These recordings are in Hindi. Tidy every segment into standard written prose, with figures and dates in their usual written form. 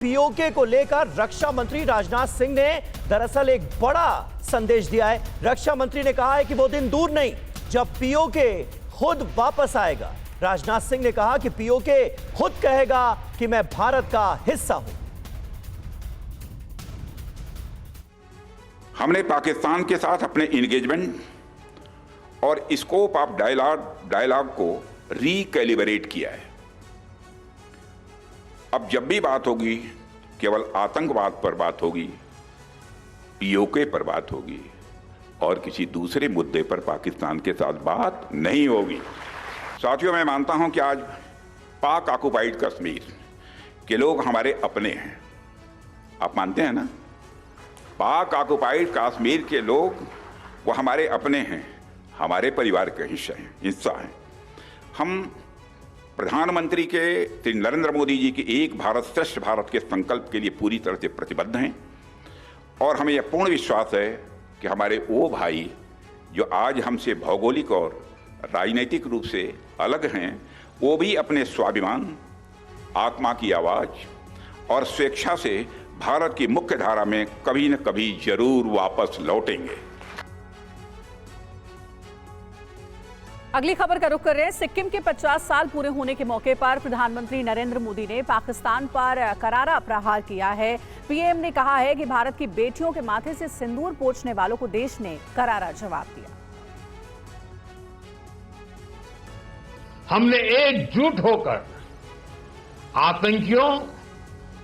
पीओके को लेकर रक्षा मंत्री राजनाथ सिंह ने दरअसल एक बड़ा संदेश दिया है। रक्षा मंत्री ने कहा है कि वो दिन दूर नहीं जब पीओके खुद वापस आएगा। राजनाथ सिंह ने कहा कि पीओके खुद कहेगा कि मैं भारत का हिस्सा हूं। हमने पाकिस्तान के साथ अपने इंगेजमेंट और स्कोप ऑफ डायलॉग को रिकैलिब्रेट किया है। अब जब भी बात होगी केवल आतंकवाद पर बात होगी, पीओके पर बात होगी और किसी दूसरे मुद्दे पर पाकिस्तान के साथ बात नहीं होगी। साथियों, मैं मानता हूं कि आज पाक ऑक्युपाइड कश्मीर के लोग हमारे अपने हैं। आप मानते हैं ना? पाक ऑक्युपाइड कश्मीर के लोग वो हमारे अपने हैं, हमारे परिवार का हिस्सा हैं। हम प्रधानमंत्री के श्री नरेंद्र मोदी जी के एक भारत श्रेष्ठ भारत के संकल्प के लिए पूरी तरह से प्रतिबद्ध हैं और हमें यह पूर्ण विश्वास है कि हमारे वो भाई जो आज हमसे भौगोलिक और राजनीतिक रूप से अलग हैं, वो भी अपने स्वाभिमान, आत्मा की आवाज और स्वेच्छा से भारत की मुख्य धारा में कभी न कभी जरूर वापस लौटेंगे। अगली खबर का रुख कर रहे हैं। सिक्किम के 50 साल पूरे होने के मौके पर प्रधानमंत्री नरेंद्र मोदी ने पाकिस्तान पर करारा प्रहार किया है। पीएम ने कहा है कि भारत की बेटियों के माथे से सिंदूर पोंछने वालों को देश ने करारा जवाब दिया। हमने एकजुट होकर आतंकियों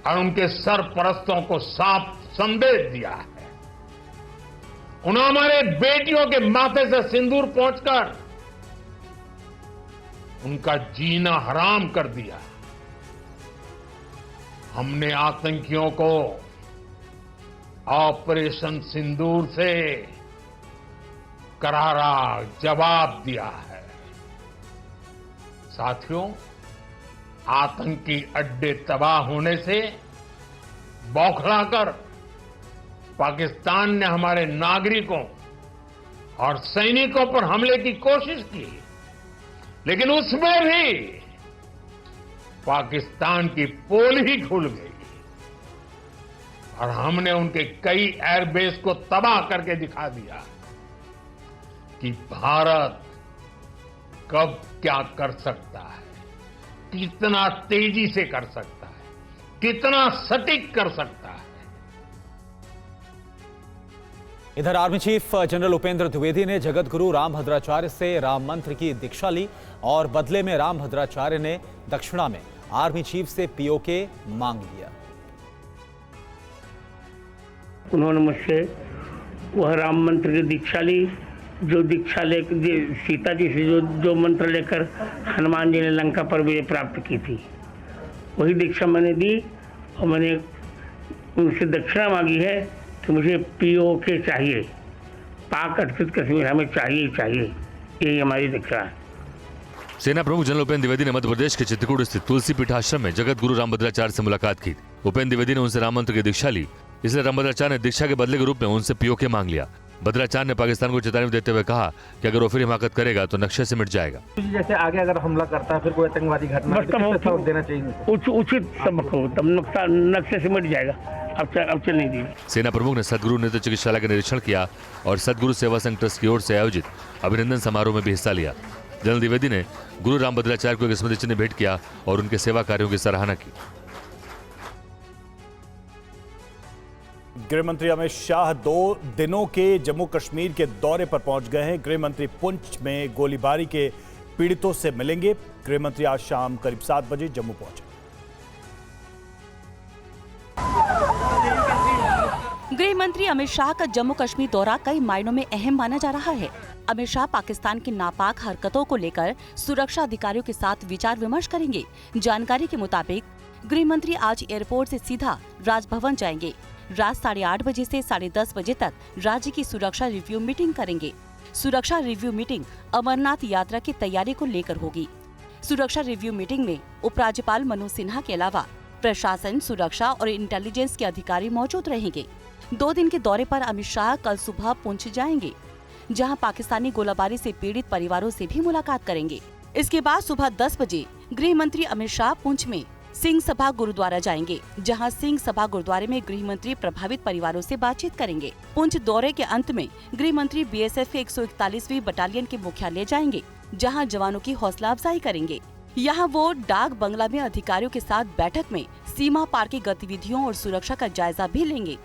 और उनके सरपरस्तों को साफ संदेश दिया है। उन्होंने हमारे बेटियों के माथे से सिंदूर पोंछकर उनका जीना हराम कर दिया। हमने आतंकियों को ऑपरेशन सिंदूर से करारा जवाब दिया है। साथियों, आतंकी अड्डे तबाह होने से बौखलाकर पाकिस्तान ने हमारे नागरिकों और सैनिकों पर हमले की कोशिश की, लेकिन उसमें भी पाकिस्तान की पोल ही खुल गई और हमने उनके कई एयरबेस को तबाह करके दिखा दिया कि भारत कब क्या कर सकता है, कितना तेजी से कर सकता है, कितना सटीक कर सकता है। इधर army chief general Upendra Dwivedi ने जगत गुरु रामभद्राचार्य से राम मंत्र की दीक्षा ली और बदले में रामभद्राचार्य ने दक्षिणा में आर्मी चीफ से पीओके मांग लिया। उन्होंने मुझसे वह राम मंत्र की दीक्षा ली, जो दीक्षा लेकर सीता जी से जो मंत्र लेकर हनुमान जी ने लंका पर विजय प्राप्त की थी, वही दीक्षा मैंने दी और मैंने उनसे दक्षिणा मांगी है कि मुझे पीओके चाहिए, पाक अधिकृत कश्मीर हमें चाहिए। यही हमारी दीक्षा है। सेना प्रमुख जनरल उपेंद्र द्विवेदी ने मध्य प्रदेश के चित्रकूट स्थित तुलसी पीठ आश्रम में जगत गुरु रामभद्राचार्य से मुलाकात की। उपेंद्र द्विवेदी ने उनसे राम मंत्र की दीक्षा ली, इसलिए रामभद्राचार्य ने दीक्षा के बदले के रूप में उनसे पीओके मांग लिया। भद्राचार्य ने पाकिस्तान को चेतावनी देते हुए कहा कि अगर वो फिर हिमाकत करेगा तो नक्शे से मिट जाएगा। जैसे आगे अगर हमला करता है, फिर कोई आतंकवादी घटना तो देना चाहिए, उचित सबक हो, तब नक्शे से मिट जाएगा। अब चल नहीं दी। सेना प्रमुख ने सदगुरु नेत्र चिकित्सालय का निरीक्षण किया और सदगुरु सेवा संघ ट्रस्ट की ओर से आयोजित अभिनंदन समारोह में भी हिस्सा लिया। जनरल द्विवेदी ने गुरु रामभद्राचार्य को एक स्मृति चिन्ह भेंट किया और उनके सेवा कार्यों की सराहना की। गृह मंत्री अमित शाह 2 दिनों के जम्मू कश्मीर के दौरे पर पहुंच गए हैं। गृह मंत्री पुंछ में गोलीबारी के पीड़ितों से मिलेंगे। गृह मंत्री आज शाम करीब 7 बजे जम्मू पहुंचे। गृह मंत्री अमित शाह का जम्मू कश्मीर दौरा कई मायनों में अहम माना जा रहा है। अमित शाह पाकिस्तान की नापाक हरकतों को लेकर सुरक्षा अधिकारियों के साथ विचार विमर्श करेंगे। जानकारी के मुताबिक गृह मंत्री आज एयरपोर्ट से सीधा राजभवन जाएंगे। रात 8:30 बजे से 10:30 बजे तक राज्य की सुरक्षा रिव्यू मीटिंग करेंगे। सुरक्षा रिव्यू मीटिंग अमरनाथ यात्रा की तैयारी को लेकर होगी। सुरक्षा रिव्यू मीटिंग में उपराज्यपाल मनोज सिन्हा के अलावा प्रशासन, सुरक्षा और इंटेलिजेंस के अधिकारी मौजूद रहेंगे। 2 दिन के दौरे पर अमित शाह कल सुबह पुंछ जाएंगे, जहां पाकिस्तानी गोलाबारी से पीड़ित परिवारों से भी मुलाकात करेंगे। इसके बाद सुबह 10 बजे गृह मंत्री अमित शाह पुंछ में सिंह सभा गुरुद्वारा जाएंगे, जहां सिंह सभा गुरुद्वारे में गृह मंत्री प्रभावित परिवारों से बातचीत करेंगे। पुंछ दौरे के अंत में गृह मंत्री बीएसएफ के 141वीं बटालियन के मुख्यालय जाएंगे, जहां जवानों की हौसला अफजाई करेंगे। यहाँ वो डाक बंगला में अधिकारियों के साथ बैठक में सीमा पार की गतिविधियों और सुरक्षा का जायजा भी लेंगे।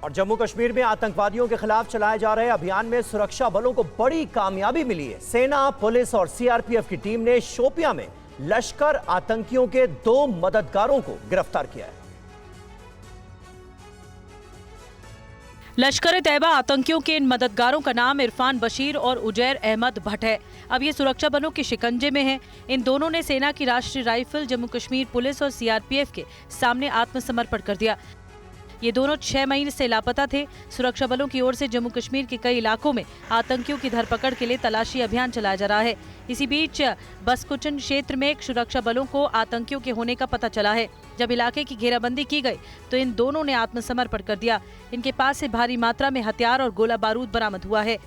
और जम्मू कश्मीर में आतंकवादियों के खिलाफ चलाए जा रहे अभियान में सुरक्षा बलों को बड़ी कामयाबी मिली है। सेना, पुलिस और सीआरपीएफ की टीम ने शोपियां में लश्कर आतंकियों के 2 मददगारों को गिरफ्तार किया है। लश्कर तैयबा आतंकियों के इन मददगारों का नाम इरफान बशीर और उजैर अहमद भट्ट है। अब ये सुरक्षा बलों के शिकंजे में हैं। इन दोनों ने सेना की राष्ट्रीय राइफल, जम्मू कश्मीर पुलिस और सीआरपीएफ के सामने आत्मसमर्पण कर दिया। ये दोनों 6 महीने से लापता थे। सुरक्षा बलों की ओर से जम्मू कश्मीर के कई इलाकों में आतंकियों की धरपकड़ के लिए तलाशी अभियान चलाया जा रहा है। इसी बीच बसकुचन क्षेत्र में सुरक्षा बलों को आतंकियों के होने का पता चला है। जब इलाके की घेराबंदी की गई तो इन दोनों ने आत्मसमर्पण कर दिया। इनके पास से भारी मात्रा में हथियार और गोला बारूद बरामद हुआ है,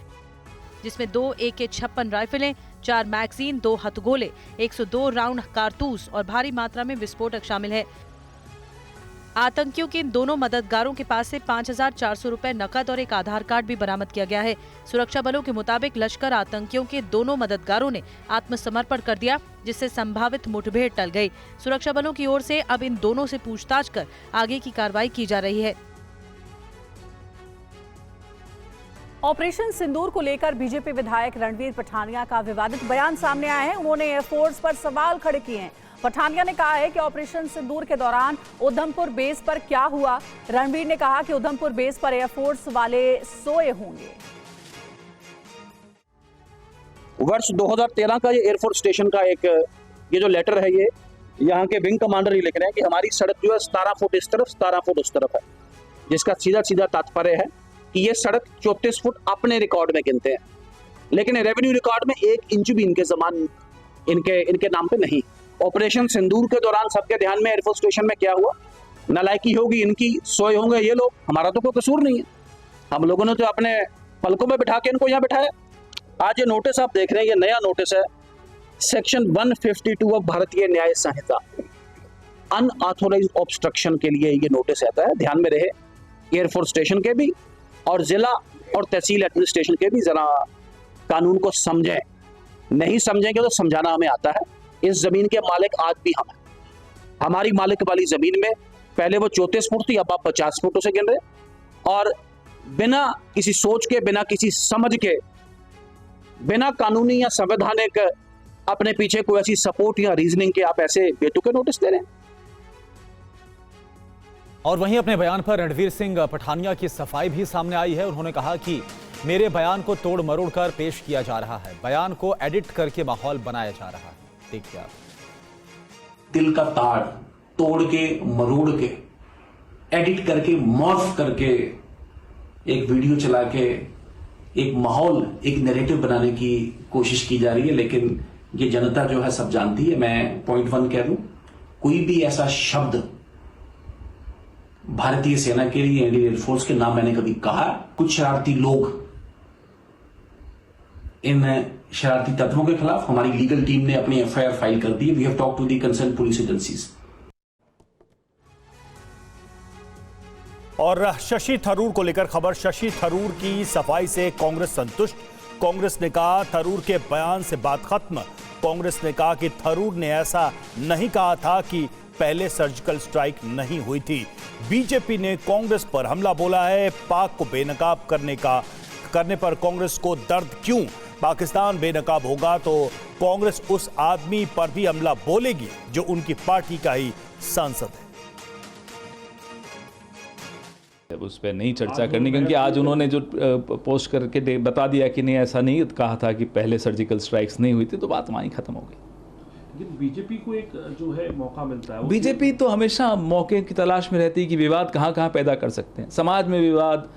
जिसमें 2 AK-56 राइफलें, 4 मैगजीन, 2 हथगोले, 102 राउंड कारतूस और भारी मात्रा में विस्फोटक शामिल है। आतंकियों के इन दोनों मददगारों के पास से 5,400 रुपए नकद और एक आधार कार्ड भी बरामद किया गया है। सुरक्षा बलों के मुताबिक लश्कर आतंकियों के दोनों मददगारों ने आत्मसमर्पण कर दिया, जिससे संभावित मुठभेड़ टल गई। सुरक्षा बलों की ओर से अब इन दोनों से पूछताछ कर आगे की कार्रवाई की जा रही है। ऑपरेशन सिंदूर को लेकर बीजेपी विधायक रणवीर पठानिया का विवादित बयान सामने आया है। उन्होंने एयरफोर्स पर सवाल खड़े किए हैं। पठानिया ने कहा है कि ऑपरेशन सिंदूर के दौरान उधमपुर बेस पर क्या हुआ। रणवीर ने कहा कि उधमपुर बेस पर एयरफोर्स वाले सोए होंगे। वर्ष 2013 का ये एयरफोर्स स्टेशन का एक ये जो लेटर है, ये यहाँ के विंग कमांडर ही लिख रहे हैं कि हमारी सड़क जो है 17 फुट इस तरफ, 17 फुट उस तरफ है, जिसका सीधा सीधा तात्पर्य है कि ये सड़क 34 फुट अपने रिकॉर्ड में गिनते हैं, लेकिन रेवेन्यू रिकॉर्ड में 1 इंच भी इनके समान इनके नाम पे नहीं। ऑपरेशन सिंदूर के दौरान सबके ध्यान में एयरफोर्स स्टेशन में क्या हुआ, नालायकी होगी इनकी, सोए होंगे ये लोग, हमारा तो कोई कसूर नहीं है। हम लोगों ने तो अपने पलकों में बिठा के इनको यहाँ बिठाया। आज ये नोटिस आप देख रहे हैं, ये नया नोटिस है, सेक्शन 152 ऑफ भारतीय न्याय संहिता, अनऑथोराइज्ड ऑब्स्ट्रक्शन के लिए ये नोटिस आता है। ध्यान में रहे, एयरफोर्स स्टेशन के भी और जिला और तहसील एडमिनिस्ट्रेशन के भी जरा कानून को समझें। नहीं समझेंगे तो समझाना हमें आता है। इस जमीन के मालिक आज भी हम हैं। हमारी मालिक वाली जमीन में पहले वो 34 फुट थी, अब आप 50 फुटों से गिन रहे, और बिना किसी सोच के, बिना किसी समझ के, बिना कानूनी या संवैधानिक अपने पीछे कोई ऐसी सपोर्ट या रीजनिंग के आप ऐसे बेतुके नोटिस दे रहे हैं। और वहीं अपने बयान पर रणवीर सिंह पठानिया की सफाई भी सामने आई है। उन्होंने कहा कि मेरे बयान को तोड़ मरोड़ कर पेश किया जा रहा है, बयान को एडिट करके माहौल बनाया जा रहा है। देखिए आप, दिल का तार तोड़ के, मरोड़ के, एडिट करके, मॉर्फ करके एक वीडियो चला के एक माहौल, एक नैरेटिव बनाने की कोशिश की जा रही है। लेकिन ये जनता जो है सब जानती है। मैं पॉइंट 1 कह दूं, कोई भी ऐसा शब्द भारतीय सेना के लिए, इंडियन एयरफोर्स के नाम मैंने कभी कहा। कुछ शरारती लोग, इन शरारती तत्वों के खिलाफ हमारी लीगल टीम ने अपनी एफआईआर फाइल कर दी। We have talked to the concern police agencies. और शशि थरूर को लेकर खबर, शशि थरूर की सफाई से कांग्रेस संतुष्ट। कांग्रेस ने कहा थरूर के बयान से बात खत्म। कांग्रेस ने कहा कि थरूर ने ऐसा नहीं कहा था कि पहले सर्जिकल स्ट्राइक नहीं हुई थी। बीजेपी ने कांग्रेस पर हमला बोला है। पाक को बेनकाब करने पर कांग्रेस को दर्द क्यों? पाकिस्तान बेनकाब होगा तो कांग्रेस उस आदमी पर भी हमला बोलेगी जो उनकी पार्टी का ही सांसद है। उस पर नहीं चर्चा करनी, क्योंकि आज उन्होंने जो पोस्ट करके बता दिया कि नहीं, ऐसा नहीं कहा था कि पहले सर्जिकल स्ट्राइक्स नहीं हुई थी, तो बात वहीं खत्म हो गई। बीजेपी को एक जो है मौका मिलता है, बीजेपी तो हमेशा मौके की तलाश में रहती है कि विवाद कहाँ कहाँ पैदा कर सकते हैं। समाज में विवाद,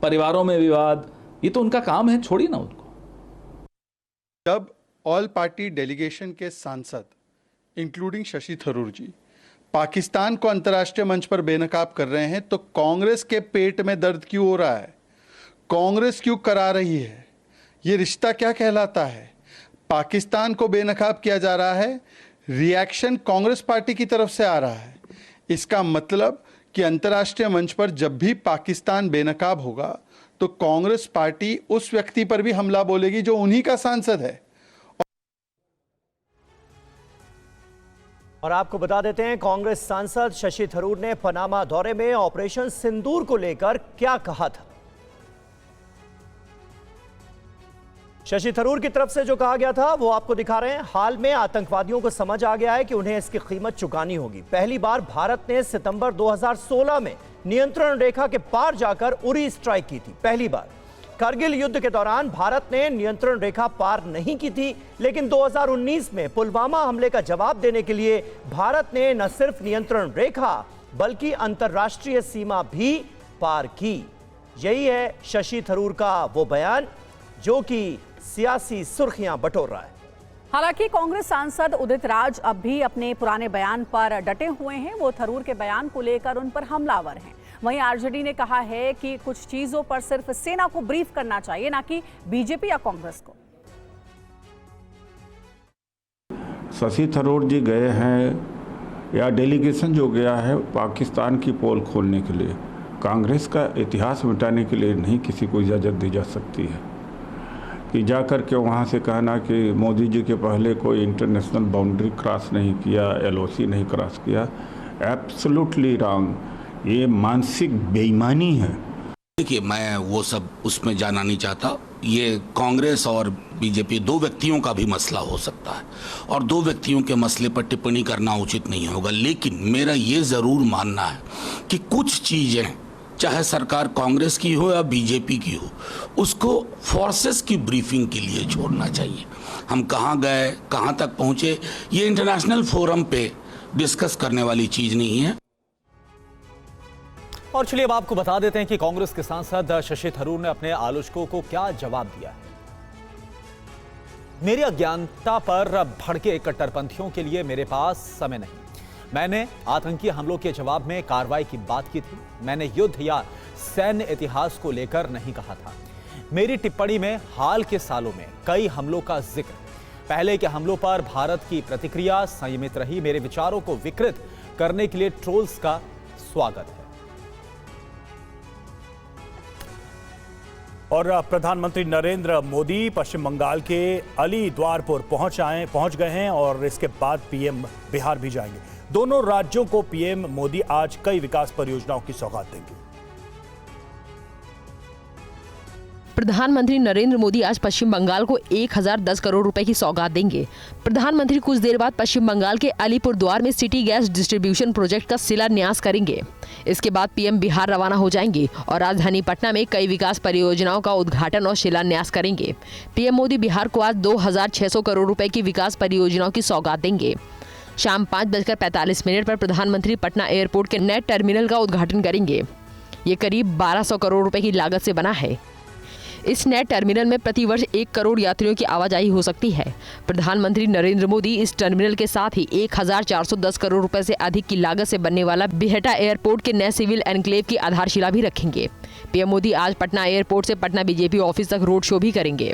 परिवारों में विवाद, ये तो उनका काम है, छोड़िए ना उनको। जब ऑल पार्टी डेलीगेशन के सांसद इंक्लूडिंग शशि थरूर जी पाकिस्तान को अंतर्राष्ट्रीय मंच पर बेनकाब कर रहे हैं, तो कांग्रेस के पेट में दर्द क्यों हो रहा है? कांग्रेस क्यों करा रही है? ये रिश्ता क्या कहलाता है? पाकिस्तान को बेनकाब किया जा रहा है, रिएक्शन कांग्रेस पार्टी की तरफ से आ रहा है। इसका मतलब कि अंतर्राष्ट्रीय मंच पर जब भी पाकिस्तान बेनकाब होगा तो कांग्रेस पार्टी उस व्यक्ति पर भी हमला बोलेगी जो उन्हीं का सांसद है। और आपको बता देते हैं, कांग्रेस सांसद शशि थरूर ने पनामा दौरे में ऑपरेशन सिंदूर को लेकर क्या कहा था। शशि थरूर की तरफ से जो कहा गया था वो आपको दिखा रहे हैं। हाल में आतंकवादियों को समझ आ गया है कि उन्हें इसकी कीमत चुकानी होगी। पहली बार भारत ने सितंबर 2016 में नियंत्रण रेखा के पार जाकर उरी स्ट्राइक की थी। पहली बार कारगिल युद्ध के दौरान भारत ने नियंत्रण रेखा पार नहीं की थी, लेकिन 2019 में पुलवामा हमले का जवाब देने के लिए भारत ने न सिर्फ नियंत्रण रेखा बल्कि अंतर्राष्ट्रीय सीमा भी पार की। यही है शशि थरूर का वो बयान जो कि सियासी सुर्खियां बटोर रहा है। हालांकि कांग्रेस सांसद उदित राज अब भी अपने पुराने बयान पर डटे हुए हैं। वो थरूर के बयान को लेकर उन पर हमलावर हैं। वहीं आरजेडी ने कहा है कि कुछ चीजों पर सिर्फ सेना को ब्रीफ करना चाहिए, ना कि बीजेपी या कांग्रेस को। शशि थरूर जी गए हैं या डेलीगेशन जो गया है पाकिस्तान की पोल खोलने के लिए, कांग्रेस का इतिहास मिटाने के लिए नहीं किसी को इजाज़त दी जा सकती है कि जाकर के वहाँ से कहना कि मोदी जी के पहले कोई इंटरनेशनल बाउंड्री क्रॉस नहीं किया, एलओसी नहीं क्रॉस किया। Absolutely wrong. ये मानसिक बेईमानी है। देखिए, मैं वो सब उसमें जाना नहीं चाहता। ये कांग्रेस और बीजेपी दो व्यक्तियों का भी मसला हो सकता है और दो व्यक्तियों के मसले पर टिप्पणी करना उचित नहीं होगा, लेकिन मेरा ये ज़रूर मानना है कि कुछ चीज़ें चाहे सरकार कांग्रेस की हो या बीजेपी की हो, उसको फोर्सेस की ब्रीफिंग के लिए छोड़ना चाहिए। हम कहाँ गए, कहाँ तक पहुँचे, ये इंटरनेशनल फोरम पे डिस्कस करने वाली चीज़ नहीं है। और चलिए अब आपको बता देते हैं कि कांग्रेस के सांसद शशि थरूर ने अपने आलोचकों को क्या जवाब दिया है। मेरी अज्ञानता पर भड़के कट्टरपंथियों के लिए मेरे पास समय नहीं। मैंने आतंकी हमलों के जवाब में कार्रवाई की बात की थी। मैंने युद्ध या सैन्य इतिहास को लेकर नहीं कहा था। मेरी टिप्पणी में हाल के सालों में कई हमलों का जिक्र। पहले के हमलों पर भारत की प्रतिक्रिया संयमित रही। मेरे विचारों को विकृत करने के लिए ट्रोल्स का स्वागत है। और प्रधानमंत्री नरेंद्र मोदी पश्चिम बंगाल के अलीद्वारपुर पहुंच गए हैं और इसके बाद पीएम बिहार भी जाएंगे। दोनों राज्यों को पीएम मोदी आज कई विकास परियोजनाओं की सौगात देंगे। प्रधानमंत्री नरेंद्र मोदी आज पश्चिम बंगाल को 1010 करोड़ रुपए की सौगात देंगे। प्रधानमंत्री कुछ देर बाद पश्चिम बंगाल के अलीपुरद्वार में सिटी गैस डिस्ट्रीब्यूशन प्रोजेक्ट का शिलान्यास करेंगे। इसके बाद पीएम बिहार रवाना हो जाएंगे और राजधानी पटना में कई विकास परियोजनाओं का उद्घाटन और शिलान्यास करेंगे। पीएम मोदी बिहार को आज 2600 करोड़ रुपए की विकास परियोजनाओं की सौगात देंगे। शाम 5:45 पर प्रधानमंत्री पटना एयरपोर्ट के नए टर्मिनल का उद्घाटन करेंगे। ये करीब 1200 करोड़ रुपए की लागत से बना है। इस नए टर्मिनल में प्रतिवर्ष 1 करोड़ यात्रियों की आवाजाही हो सकती है। प्रधानमंत्री नरेंद्र मोदी इस टर्मिनल के साथ ही 1410 करोड़ रुपए से अधिक की लागत से बनने वाला बिहटा एयरपोर्ट के नए सिविल एनक्लेव की आधारशिला भी रखेंगे। पीएम मोदी आज पटना एयरपोर्ट से पटना बीजेपी ऑफिस तक रोड शो भी करेंगे।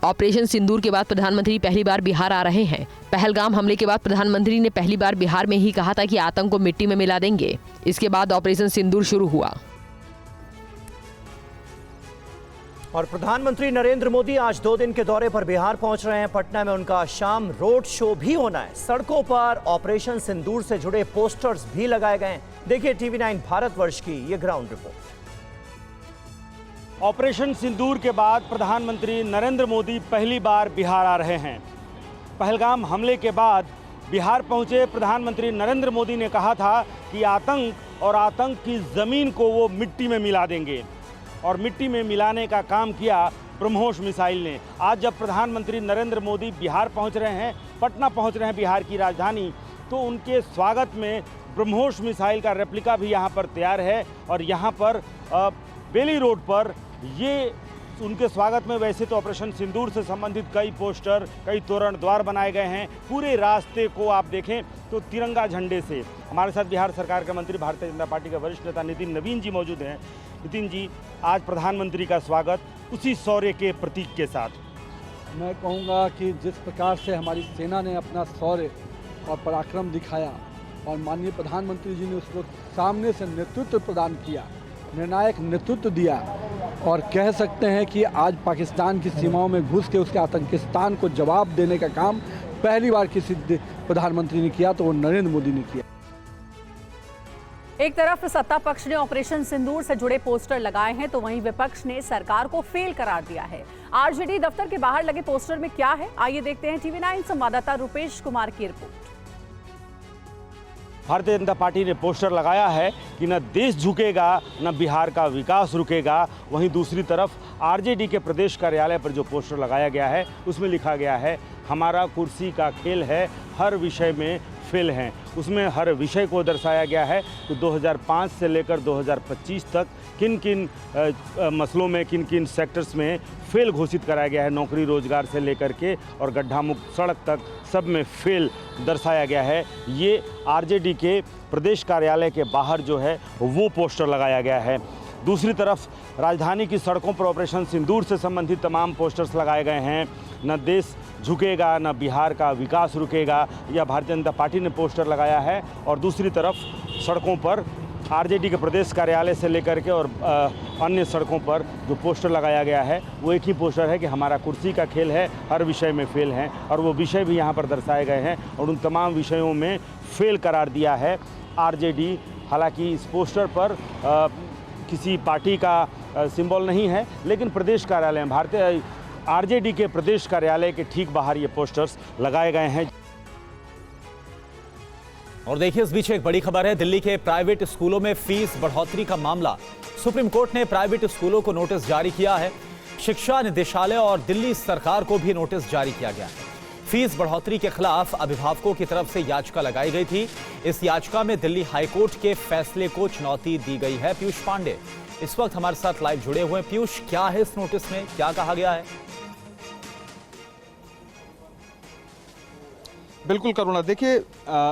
ऑपरेशन सिंदूर के बाद प्रधानमंत्री पहली बार बिहार आ रहे हैं। पहलगाम हमले के बाद प्रधानमंत्री ने पहली बार बिहार में ही कहा था कि आतंक को मिट्टी में मिला देंगे। इसके बाद ऑपरेशन सिंदूर शुरू हुआ। और प्रधानमंत्री नरेंद्र मोदी आज 2 दिन के दौरे पर बिहार पहुंच रहे हैं। पटना में उनका शाम रोड शो भी होना है। सड़कों पर ऑपरेशन सिंदूर से जुड़े पोस्टर्स भी लगाए गए हैं। देखिए टीवी 9 भारतवर्ष की ये ग्राउंड रिपोर्ट। ऑपरेशन सिंदूर के बाद प्रधानमंत्री नरेंद्र मोदी पहली बार बिहार आ रहे हैं। पहलगाम हमले के बाद बिहार पहुंचे प्रधानमंत्री नरेंद्र मोदी ने कहा था कि आतंक और आतंक की ज़मीन को वो मिट्टी में मिला देंगे, और मिट्टी में मिलाने का काम किया ब्रह्मोस मिसाइल ने। आज जब प्रधानमंत्री नरेंद्र मोदी बिहार पहुंच रहे हैं, पटना पहुंच रहे हैं बिहार की राजधानी, तो उनके स्वागत में ब्रह्मोस मिसाइल का रेप्लिका भी यहां पर तैयार है। और यहां पर बेली रोड पर ये उनके स्वागत में वैसे तो ऑपरेशन सिंदूर से संबंधित कई पोस्टर, कई तोरण द्वार बनाए गए हैं। पूरे रास्ते को आप देखें तो तिरंगा झंडे से। हमारे साथ बिहार सरकार के मंत्री, भारतीय जनता पार्टी के वरिष्ठ नेता नितिन नवीन जी मौजूद हैं। नितिन जी, आज प्रधानमंत्री का स्वागत उसी शौर्य के प्रतीक के साथ। मैं कहूँगा कि जिस प्रकार से हमारी सेना ने अपना शौर्य और पराक्रम दिखाया और माननीय प्रधानमंत्री जी ने उसको सामने से नेतृत्व प्रदान किया, निर्णायक नेतृत्व दिया, और कह सकते हैं कि आज पाकिस्तान की सीमाओं में घुस के उसके आतंकिस्तान को जवाब देने का काम पहली बार किसी प्रधानमंत्री ने किया तो वो नरेंद्र मोदी ने किया। एक तरफ सत्ता पक्ष ने ऑपरेशन सिंदूर से जुड़े पोस्टर लगाए हैं तो वहीं विपक्ष ने सरकार को फेल करार दिया है। आरजेडी दफ्तर के बाहर लगे पोस्टर में क्या है, आइए देखते हैं टीवी9 संवाददाता रुपेश कुमार की रिपोर्ट। भारतीय जनता पार्टी ने पोस्टर लगाया है कि न देश झुकेगा न बिहार का विकास रुकेगा। वहीं दूसरी तरफ आरजेडी के प्रदेश कार्यालय पर जो पोस्टर लगाया गया है उसमें लिखा गया है, हमारा कुर्सी का खेल है, हर विषय में फेल हैं। उसमें हर विषय को दर्शाया गया है कि 2005 से लेकर 2025 तक किन किन मसलों में, किन किन सेक्टर्स में फेल घोषित कराया गया है। नौकरी रोजगार से लेकर के और गड्ढा मुक्त सड़क तक सब में फेल दर्शाया गया है। ये आरजेडी के प्रदेश कार्यालय के बाहर जो है वो पोस्टर लगाया गया है। दूसरी तरफ राजधानी की सड़कों पर ऑपरेशन सिंदूर से संबंधित तमाम पोस्टर्स लगाए गए हैं। न देश झुकेगा न बिहार का विकास रुकेगा, यह भारतीय जनता पार्टी ने पोस्टर लगाया है। और दूसरी तरफ सड़कों पर आरजेडी के प्रदेश कार्यालय से लेकर के और अन्य सड़कों पर जो पोस्टर लगाया गया है वो एक ही पोस्टर है कि हमारा कुर्सी का खेल है, हर विषय में फेल हैं। और वो विषय भी यहाँ पर दर्शाए गए हैं और उन तमाम विषयों में फेल करार दिया है आरजेडी। हालांकि इस पोस्टर पर किसी पार्टी का सिंबल नहीं है, लेकिन प्रदेश कार्यालय भारतीय आरजेडी के प्रदेश कार्यालय के ठीक बाहर ये पोस्टर्स लगाए गए हैं। और देखिए इस बीच एक बड़ी खबर है, दिल्ली के प्राइवेट स्कूलों में फीस बढ़ोतरी का मामला। सुप्रीम कोर्ट ने प्राइवेट स्कूलों को नोटिस जारी किया है। शिक्षा निदेशालय और दिल्ली सरकार को भी नोटिस जारी किया गया है। फीस बढ़ोतरी के खिलाफ अभिभावकों की तरफ से याचिका लगाई गई थी। इस याचिका में दिल्ली हाईकोर्ट के फैसले को चुनौती दी गई है। पीयूष पांडे इस वक्त हमारे साथ लाइव जुड़े हुए हैं। पीयूष, क्या है इस नोटिस में, क्या कहा गया है? बिल्कुल करुणा, देखिए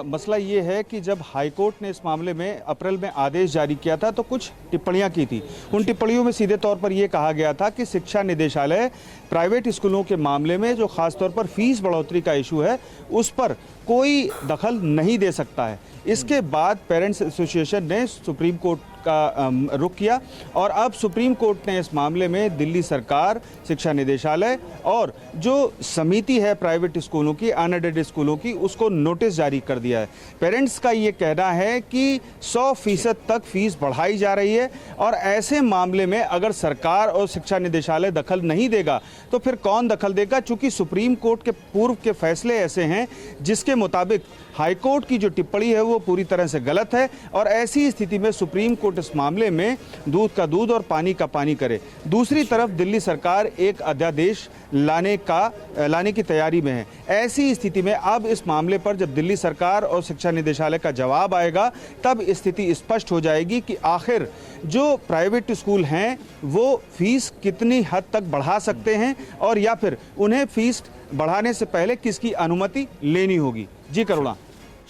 मसला ये है कि जब हाईकोर्ट ने इस मामले में अप्रैल में आदेश जारी किया था तो कुछ टिप्पणियां की थी। उन टिप्पणियों में सीधे तौर पर यह कहा गया था कि शिक्षा निदेशालय प्राइवेट स्कूलों के मामले में जो खास तौर पर फीस बढ़ोतरी का इशू है उस पर कोई दखल नहीं दे सकता है। इसके बाद पेरेंट्स एसोसिएशन ने सुप्रीम कोर्ट का रुख किया और अब सुप्रीम कोर्ट ने इस मामले में दिल्ली सरकार, शिक्षा निदेशालय और जो समिति है प्राइवेट स्कूलों की, अनएडेड स्कूलों की, उसको नोटिस जारी कर दिया है। पेरेंट्स का ये कहना है कि 100% तक फीस बढ़ाई जा रही है और ऐसे मामले में अगर सरकार और शिक्षा निदेशालय दखल नहीं देगा तो फिर कौन दखल देगा। चूंकि सुप्रीम कोर्ट के पूर्व के फैसले ऐसे हैं जिसके मुताबिक हाईकोर्ट की जो टिप्पणी है वो पूरी तरह से गलत है और ऐसी स्थिति में सुप्रीम कोर्ट इस मामले में दूध का दूध और पानी का पानी करे। दूसरी तरफ दिल्ली सरकार एक अध्यादेश लाने की तैयारी में है। ऐसी स्थिति में अब इस मामले पर जब दिल्ली सरकार और शिक्षा निदेशालय का जवाब आएगा तब स्थिति स्पष्ट हो जाएगी कि आखिर जो प्राइवेट स्कूल हैं वो फीस कितनी हद तक बढ़ा सकते हैं और या फिर उन्हें फीस बढ़ाने से पहले किसकी अनुमति लेनी होगी। जी करुणा।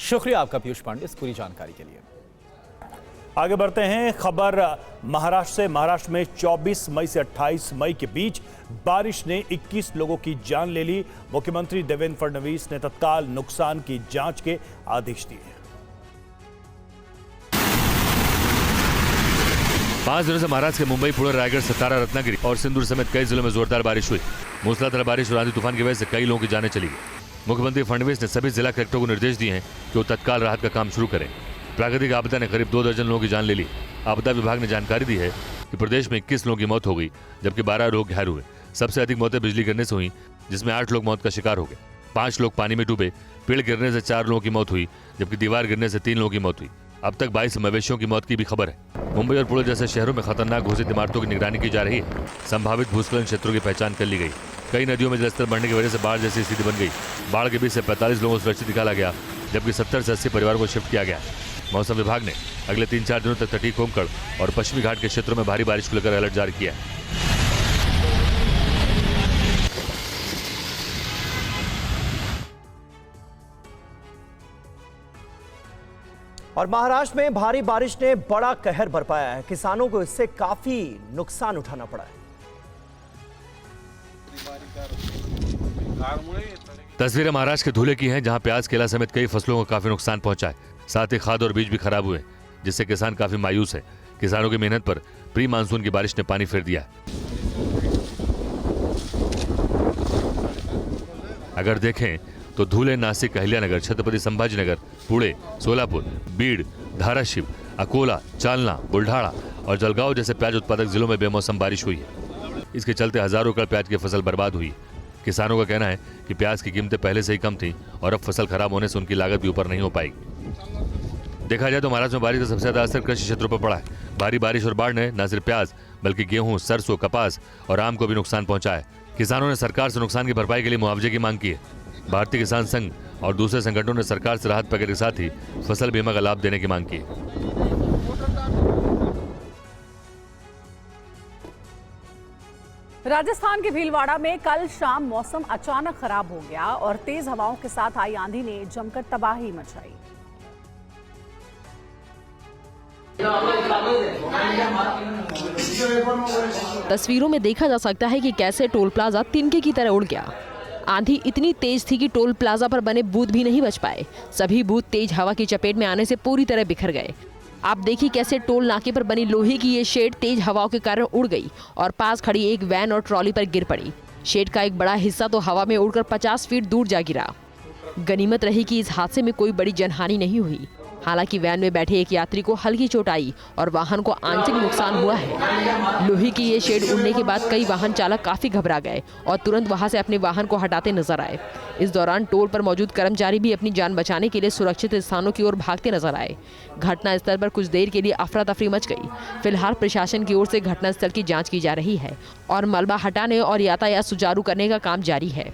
शुक्रिया आपका पीयूष पांडे इस पूरी जानकारी के लिए। आगे बढ़ते हैं, खबर महाराष्ट्र से। महाराष्ट्र में 24 मई से 28 मई के बीच बारिश ने 21 लोगों की जान ले ली। मुख्यमंत्री देवेंद्र फडणवीस ने तत्काल नुकसान की जांच के आदेश दिए। 5 दिनों से महाराष्ट्र के मुंबई, पुणे, रायगढ़, सतारा, रत्नागिरी और सिंदूर समेत कई जिलों में जोरदार बारिश हुई। मूसलाधार बारिश और आंधी तूफान की वजह से कई लोगों की जानें चली गई। मुख्यमंत्री फडणवीस ने सभी जिला कलेक्टरों को निर्देश दिए हैं कि वो तत्काल राहत का काम शुरू करें। प्राकृतिक आपदा ने करीब 2 दर्जन लोगों की जान ले ली। आपदा विभाग ने जानकारी दी है कि प्रदेश में 21 लोगों की मौत हो गई, जबकि 12 लोग घायल हुए। सबसे अधिक मौतें बिजली गिरने से हुई, जिसमें 8 लोग मौत का शिकार हो गए। 5 लोग पानी में डूबे। पेड़ गिरने से 4 लोगों की मौत हुई, जबकि दीवार गिरने से 3 लोगों की मौत हुई। अब तक 22 मवेशियों की मौत की भी खबर है। मुंबई और पुणे जैसे शहरों में खतरनाक घोषित इमारतों की निगरानी की जा रही है। संभावित भूस्खलन क्षेत्रों की पहचान कर ली गई। कई नदियों में जलस्तर बढ़ने की वजह से बाढ़ जैसी स्थिति बन गई। बाढ़ के बीच से 45 लोगों को सुरक्षित निकाला गया, जबकि 70 से 80 परिवारों को शिफ्ट किया गया। मौसम विभाग ने अगले 3-4 दिनों तक तटीय कोंकण और पश्चिमी घाट के क्षेत्रों में भारी बारिश को लेकर अलर्ट जारी किया है। और महाराष्ट्र में भारी बारिश ने बड़ा कहर बरपाया है। किसानों को इससे काफी नुकसान उठाना पड़ा है। तस्वीरें महाराष्ट्र के धुले की हैं, जहां प्याज, केला समेत कई फसलों को काफी नुकसान पहुंचा है। साथ ही खाद और बीज भी खराब हुए, जिससे किसान काफी मायूस है। किसानों की मेहनत पर प्री मानसून की बारिश ने पानी फेर दिया है। अगर देखें तो धुले, नासिक, अहिल्यानगर, छत्रपति संभाजीनगर, पुणे, सोलापुर, बीड, धाराशिव, अकोला, जालना, बुल्ढाणा और जलगांव जैसे प्याज उत्पादक जिलों में बेमौसम बारिश हुई है। इसके चलते हजारों एकड़ प्याज की फसल बर्बाद हुई। किसानों का कहना है कि प्याज की कीमतें पहले से ही कम थी और अब फसल खराब होने से उनकी लागत भी ऊपर नहीं हो पाएगी। देखा जाए तो महाराष्ट्र में बारिश का सबसे ज्यादा असर कृषि क्षेत्रों पर पड़ा है। भारी बारिश और बाढ़ ने न सिर्फ प्याज बल्कि गेहूं, सरसों, कपास और आम को भी नुकसान पहुंचा है। किसानों ने सरकार से नुकसान की भरपाई के लिए मुआवजे की मांग की है। भारतीय किसान संघ और दूसरे संगठनों ने सरकार से राहत पैकेज के साथ ही फसल बीमा का लाभ देने की मांग की है। राजस्थान के भीलवाड़ा में कल शाम मौसम अचानक खराब हो गया और तेज हवाओं के साथ आई आंधी ने जमकर तबाही मचाई। तस्वीरों में देखा जा सकता है कि कैसे टोल प्लाजा तिनके की तरह उड़ गया। आंधी इतनी तेज थी कि टोल प्लाजा पर बने बूथ भी नहीं बच पाए। सभी बूथ तेज हवा की चपेट में आने से पूरी तरह बिखर गए। आप देखिए कैसे टोल नाके पर बनी लोहे की ये शेड तेज हवाओं के कारण उड़ गई और पास खड़ी एक वैन और ट्रॉली पर गिर पड़ी। शेड का एक बड़ा हिस्सा तो हवा में उड़कर 50 फीट दूर जा गिरा। गनीमत रही कि इस हादसे में कोई बड़ी जनहानि नहीं हुई। हालांकि वैन में बैठे एक यात्री को हल्की चोट आई और वाहन को आंशिक नुकसान हुआ है। लोहे की ये शेड उड़ने के बाद कई वाहन चालक काफी घबरा गए और तुरंत वहां से अपने वाहन को हटाते नजर आए। इस दौरान टोल पर मौजूद कर्मचारी भी अपनी जान बचाने के लिए सुरक्षित स्थानों की ओर भागते नजर आए। घटनास्थल पर कुछ देर के लिए अफरा तफरी मच गई। फिलहाल प्रशासन की ओर से घटनास्थल की जाँच की जा रही है और मलबा हटाने और यातायात सुचारू करने का काम जारी है।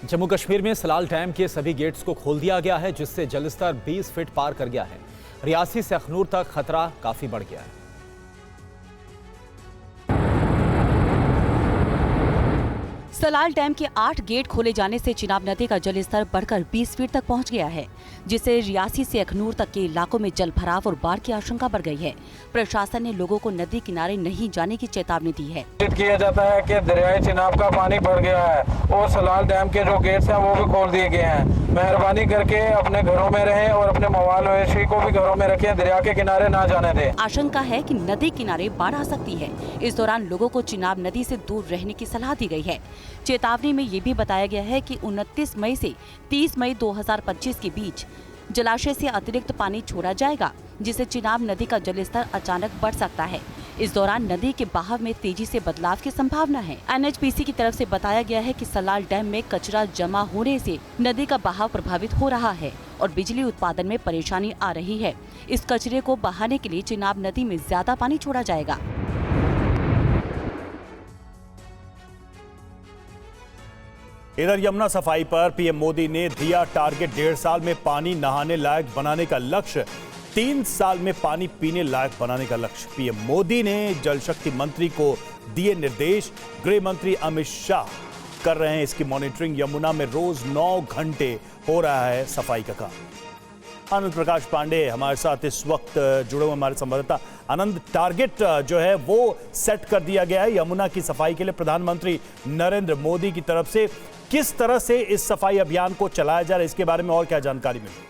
जम्मू कश्मीर में सलाल डैम के सभी गेट्स को खोल दिया गया है, जिससे जलस्तर 20 फीट पार कर गया है। रियासी से अखनूर तक खतरा काफी बढ़ गया है। सलाल डैम के 8 गेट खोले जाने से चिनाब नदी का जलस्तर बढ़कर 20 फीट तक पहुंच गया है, जिससे रियासी से अखनूर तक के इलाकों में जल भराव और बाढ़ की आशंका बढ़ गई है। प्रशासन ने लोगों को नदी किनारे नहीं जाने की चेतावनी दी है। किया जाता है कि दरियाई चिनाब का पानी बढ़ गया है और सलाल डैम के जो गेट्स हैं वो भी खोल दिए गए हैं। मेहरबानी करके अपने घरों में रहें और अपने मवाल मवेशी को भी घरों में रखें, दरिया के किनारे ना जाने दें। आशंका है कि नदी किनारे बाढ़ आ सकती है। इस दौरान लोगों को चिनाब नदी से दूर रहने की सलाह दी गई है। चेतावनी में ये भी बताया गया है कि 29 मई से 30 मई 2025 के बीच जलाशय से अतिरिक्त पानी छोड़ा जाएगा, जिससे चिनाब नदी का जलस्तर अचानक बढ़ सकता है। इस दौरान नदी के बहाव में तेजी से बदलाव की संभावना है। NHPC की तरफ से बताया गया है कि सलाल डैम में कचरा जमा होने से नदी का बहाव प्रभावित हो रहा है और बिजली उत्पादन में परेशानी आ रही है। इस कचरे को बहाने के लिए चिनाब नदी में ज्यादा पानी छोड़ा जाएगा। इधर यमुना सफाई पर पीएम मोदी ने दिया टारगेट। 1.5 साल में पानी नहाने लायक बनाने का लक्ष्य, 3 साल में पानी पीने लायक बनाने का लक्ष्य। पीएम मोदी ने जल शक्ति मंत्री को दिए निर्देश। गृह मंत्री अमित शाह कर रहे हैं इसकी मॉनिटरिंग। यमुना में रोज 9 घंटे हो रहा है सफाई का काम। आनंद प्रकाश पांडे हमारे साथ इस वक्त जुड़े हुए, हमारे संवाददाता। आनंद, टारगेट जो है वो सेट कर दिया गया है यमुना की सफाई के लिए प्रधानमंत्री नरेंद्र मोदी की तरफ से। किस तरह से इस सफाई अभियान को चलाया जा रहा है, इसके बारे में और क्या जानकारी मिली?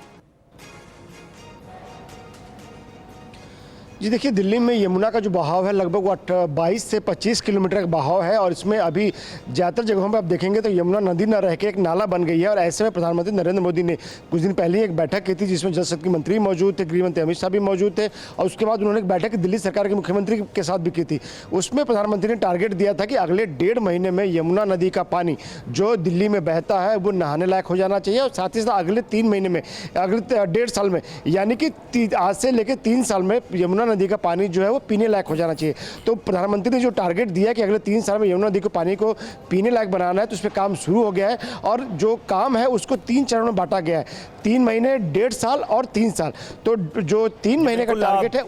जी देखिए, दिल्ली में यमुना का जो बहाव है लगभग 22 से 25 किलोमीटर का बहाव है और इसमें अभी ज़्यादातर जगहों पर आप देखेंगे तो यमुना नदी न रह के एक नाला बन गई है। और ऐसे में प्रधानमंत्री नरेंद्र मोदी ने कुछ दिन पहले ही एक बैठक की थी, जिसमें जल शक्ति मंत्री मौजूद थे, गृह मंत्री अमित शाह भी मौजूद थे और उसके बाद उन्होंने एक बैठक दिल्ली सरकार के मुख्यमंत्री के साथ भी की थी। उसमें प्रधानमंत्री ने टारगेट दिया था कि अगले 1.5 महीने में यमुना नदी का पानी जो दिल्ली में बहता है वो नहाने लायक हो जाना चाहिए और साथ ही साथ अगले 3 महीने में, अगले 1.5 साल में, यानी कि आज से लेकर 3 साल में यमुना नदी का पानी जो है वो पीने लायक हो जाना चाहिए। तो प्रधानमंत्री ने जो टारगेट दिया कि अगले 3 साल में यमुना नदी को पानी को पीने लायक बनाना है, तो उस पर काम शुरू हो गया है और जो काम है उसको 3 चरणों में बांटा गया है, 3 महीने, 1.5 साल और 3 साल। तो जो 3 महीने का टारगेट है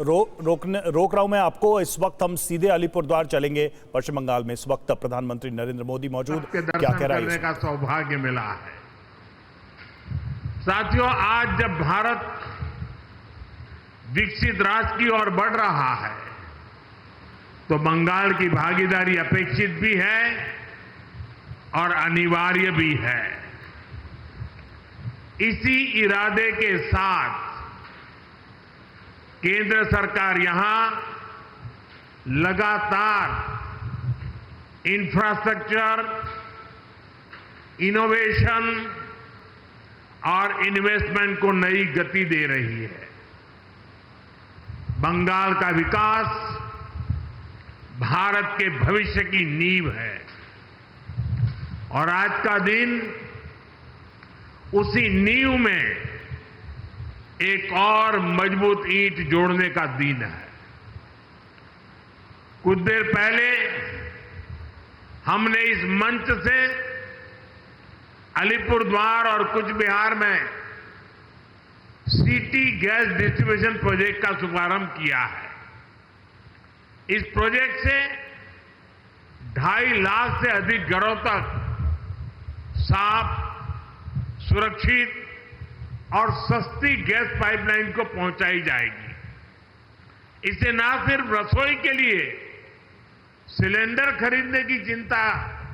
रोक रहा हूं मैं आपको। इस वक्त हम सीधे अलीपुरद्वार चलेंगे, पश्चिम बंगाल में। इस वक्त प्रधानमंत्री नरेंद्र मोदी मौजूद, क्या कह रहा है? का सौभाग्य मिला है। साथियों, आज जब भारत विकसित राष्ट्र की ओर बढ़ रहा है तो बंगाल की भागीदारी अपेक्षित भी है और अनिवार्य भी है। इसी इरादे के साथ केंद्र सरकार यहां लगातार इंफ्रास्ट्रक्चर, इनोवेशन और इन्वेस्टमेंट को नई गति दे रही है। बंगाल का विकास भारत के भविष्य की नींव है और आज का दिन उसी नींव में एक और मजबूत ईंट जोड़ने का दिन है। कुछ देर पहले हमने इस मंच से अलीपुरद्वार और कूच बिहार में सिटी गैस डिस्ट्रीब्यूशन प्रोजेक्ट का शुभारंभ किया है। इस प्रोजेक्ट से 2.5 लाख से अधिक घरों तक साफ, सुरक्षित और सस्ती गैस पाइपलाइन को पहुंचाई जाएगी। इससे न सिर्फ रसोई के लिए सिलेंडर खरीदने की चिंता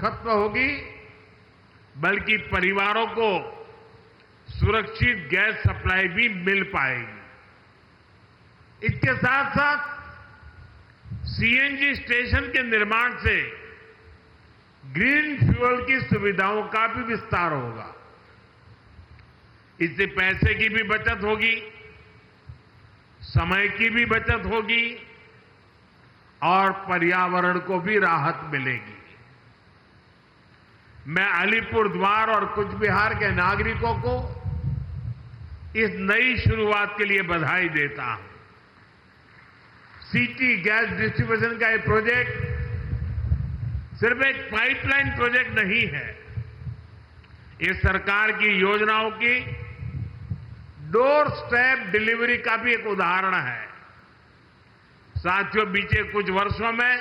खत्म होगी, बल्कि परिवारों को सुरक्षित गैस सप्लाई भी मिल पाएगी। इसके साथ साथ सीएनजी स्टेशन के निर्माण से ग्रीन फ्यूल की सुविधाओं का भी विस्तार होगा। इससे पैसे की भी बचत होगी, समय की भी बचत होगी और पर्यावरण को भी राहत मिलेगी। मैं अलीपुरद्वार और कूच बिहार के नागरिकों को इस नई शुरुआत के लिए बधाई देता हूं। सिटी गैस डिस्ट्रीब्यूशन का ये प्रोजेक्ट सिर्फ एक पाइपलाइन प्रोजेक्ट नहीं है, ये सरकार की योजनाओं की डोर स्टेप डिलीवरी का भी एक उदाहरण है। साथियों, बीते कुछ वर्षों में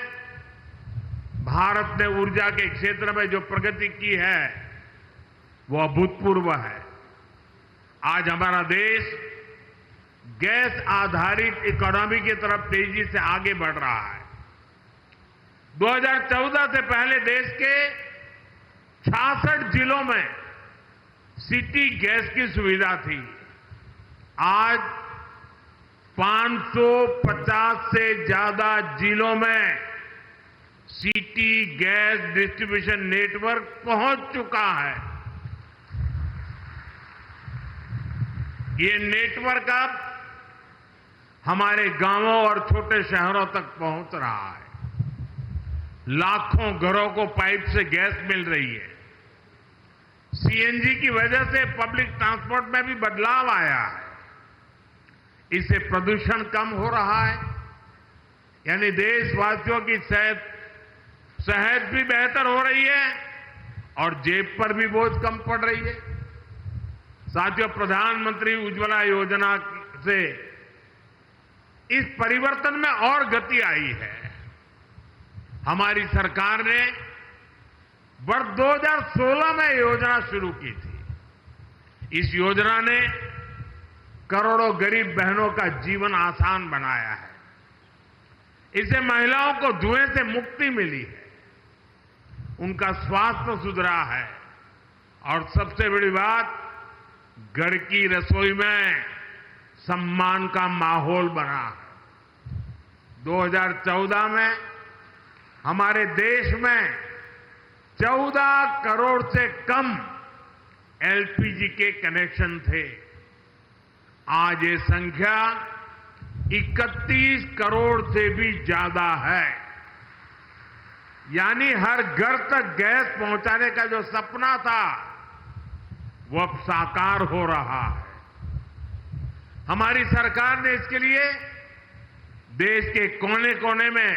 भारत ने ऊर्जा के क्षेत्र में जो प्रगति की है वो अभूतपूर्व है। आज हमारा देश गैस आधारित इकोनॉमी की तरफ तेजी से आगे बढ़ रहा है। 2014 से पहले देश के 66 जिलों में सिटी गैस की सुविधा थी। आज 550 से ज्यादा जिलों में सिटी गैस डिस्ट्रीब्यूशन नेटवर्क पहुंच चुका है। ये नेटवर्क अब हमारे गांवों और छोटे शहरों तक पहुंच रहा है। लाखों घरों को पाइप से गैस मिल रही है। सीएनजी की वजह से पब्लिक ट्रांसपोर्ट में भी बदलाव आया है। इससे प्रदूषण कम हो रहा है, यानी देशवासियों की सेहत भी बेहतर हो रही है और जेब पर भी बोझ कम पड़ रही है। साथियों, प्रधानमंत्री उज्ज्वला योजना से इस परिवर्तन में और गति आई है। हमारी सरकार ने वर्ष 2016 में योजना शुरू की थी। इस योजना ने करोड़ों गरीब बहनों का जीवन आसान बनाया है। इससे महिलाओं को धुएं से मुक्ति मिली है, उनका स्वास्थ्य सुधरा है और सबसे बड़ी बात, घर की रसोई में सम्मान का माहौल बना है। 2014 में हमारे देश में 14 करोड़ से कम एलपीजी के कनेक्शन थे। आज ये संख्या 31 करोड़ से भी ज्यादा है। यानी हर घर तक गैस पहुंचाने का जो सपना था वो अब साकार हो रहा है। हमारी सरकार ने इसके लिए देश के कोने कोने में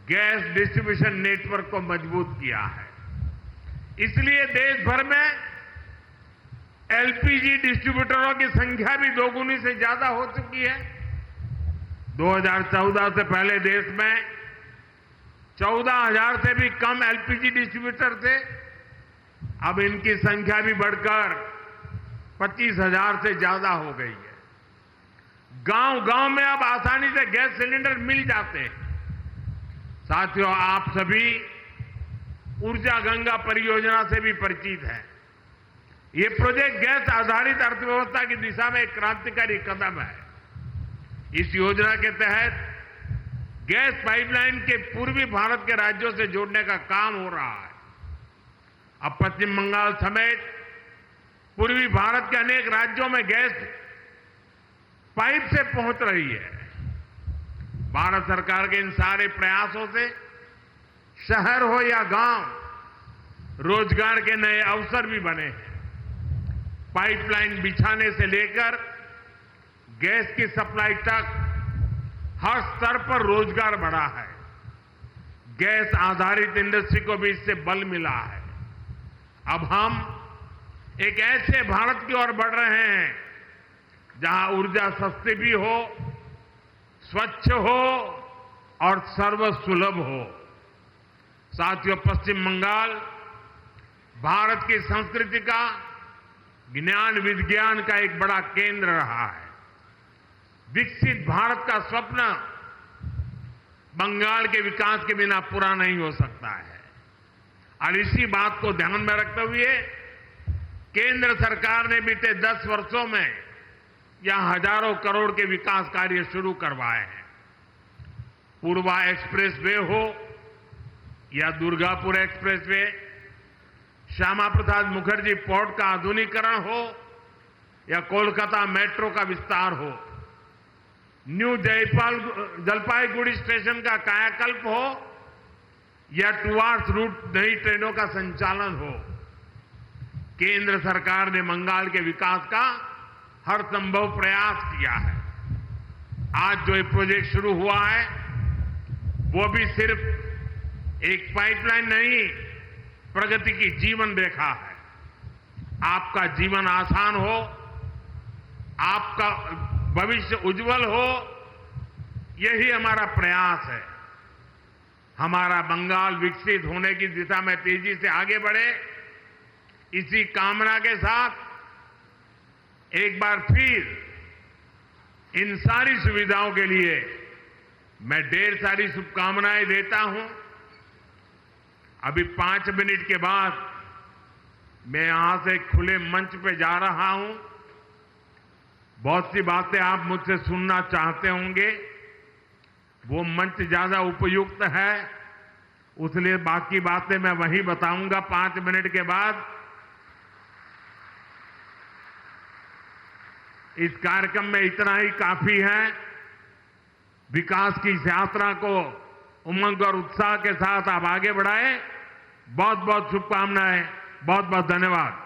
गैस डिस्ट्रीब्यूशन नेटवर्क को मजबूत किया है। इसलिए देश भर में एलपीजी डिस्ट्रीब्यूटरों की संख्या भी दोगुनी से ज्यादा हो चुकी है। 2014 से पहले देश में 14,000 से भी कम एलपीजी डिस्ट्रीब्यूटर थे। अब इनकी संख्या भी बढ़कर 25,000 से ज्यादा हो गई है। गांव-गांव में अब आसानी से गैस सिलेंडर मिल जाते हैं। साथियों, आप सभी ऊर्जा गंगा परियोजना से भी परिचित हैं। ये प्रोजेक्ट गैस आधारित अर्थव्यवस्था की दिशा में एक क्रांतिकारी कदम है। इस योजना के तहत गैस पाइपलाइन के पूर्वी भारत के राज्यों से जोड़ने का काम हो रहा है। अब पश्चिम बंगाल समेत पूर्वी भारत के अनेक राज्यों में गैस पाइप से पहुंच रही है। भारत सरकार के इन सारे प्रयासों से शहर हो या गांव, रोजगार के नए अवसर भी बने हैं। पाइपलाइन बिछाने से लेकर गैस की सप्लाई तक हर स्तर पर रोजगार बढ़ा है। गैस आधारित इंडस्ट्री को भी इससे बल मिला है। अब हम एक ऐसे भारत की ओर बढ़ रहे हैं जहां ऊर्जा सस्ती भी हो, स्वच्छ हो और सर्वसुलभ हो। साथियों, पश्चिम बंगाल भारत की संस्कृति का, ज्ञान विज्ञान का एक बड़ा केंद्र रहा है। विकसित भारत का स्वप्न बंगाल के विकास के बिना पूरा नहीं हो सकता है। और इसी बात को ध्यान में रखते हुए केंद्र सरकार ने बीते 10 वर्षों में यहां हजारों करोड़ के विकास कार्य शुरू करवाए हैं। पूर्वा एक्सप्रेस वे हो या Durgapur express way, Shyama Prasad Mukherjee port का आधुनिकीकरण हो या कोलकाता मेट्रो का विस्तार हो, न्यू जलपाईगुड़ी स्टेशन का कायाकल्प हो या टुवार्ड्स रूट नई ट्रेनों का संचालन हो, केंद्र सरकार ने बंगाल के विकास का हर संभव प्रयास किया है। आज जो ये प्रोजेक्ट शुरू हुआ है वो भी सिर्फ एक पाइपलाइन नहीं, प्रगति की जीवन रेखा है। आपका जीवन आसान हो, आपका भविष्य उज्जवल हो, यही हमारा प्रयास है। हमारा बंगाल विकसित होने की दिशा में तेजी से आगे बढ़े, इसी कामना के साथ एक बार फिर इन सारी सुविधाओं के लिए मैं ढेर सारी शुभकामनाएं देता हूं। अभी 5 मिनट के बाद मैं यहां से खुले मंच पे जा रहा हूं। बहुत सी बातें आप मुझसे सुनना चाहते होंगे, वो मंच ज्यादा उपयुक्त है, इसलिए बाकी बातें मैं वहीं बताऊंगा 5 मिनट के बाद। इस कार्यक्रम में इतना ही काफी है। विकास की इस यात्रा को उमंग और उत्साह के साथ आप आगे बढ़ाएं। बहुत बहुत शुभकामनाएं, बहुत बहुत धन्यवाद।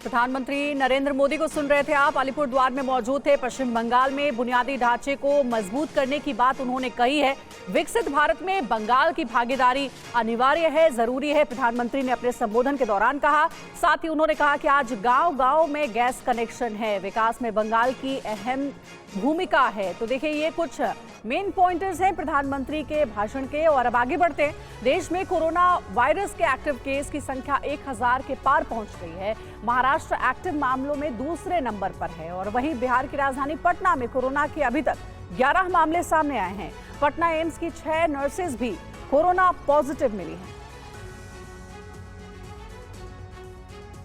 प्रधानमंत्री नरेंद्र मोदी को सुन रहे थे आप, अलीपुरद्वार में मौजूद थे। पश्चिम बंगाल में बुनियादी ढांचे को मजबूत करने की बात उन्होंने कही है। विकसित भारत में बंगाल की भागीदारी अनिवार्य है, जरूरी है, प्रधानमंत्री ने अपने संबोधन के दौरान कहा। साथ ही उन्होंने कहा कि आज गांव-गांव में गैस कनेक्शन है, विकास में बंगाल की अहम भूमिका है। तो देखिए, ये कुछ मेन पॉइंटर्स हैं प्रधानमंत्री के भाषण के। और अब आगे बढ़ते हैं। देश में कोरोना वायरस के एक्टिव केस की संख्या 1000 के पार पहुंच गई है। महाराष्ट्र एक्टिव मामलों में दूसरे नंबर पर है और वहीं बिहार की राजधानी पटना में कोरोना के अभी तक 11 मामले सामने आए हैं। पटना एम्स की 6 नर्सेज भी कोरोना पॉजिटिव मिली हैं।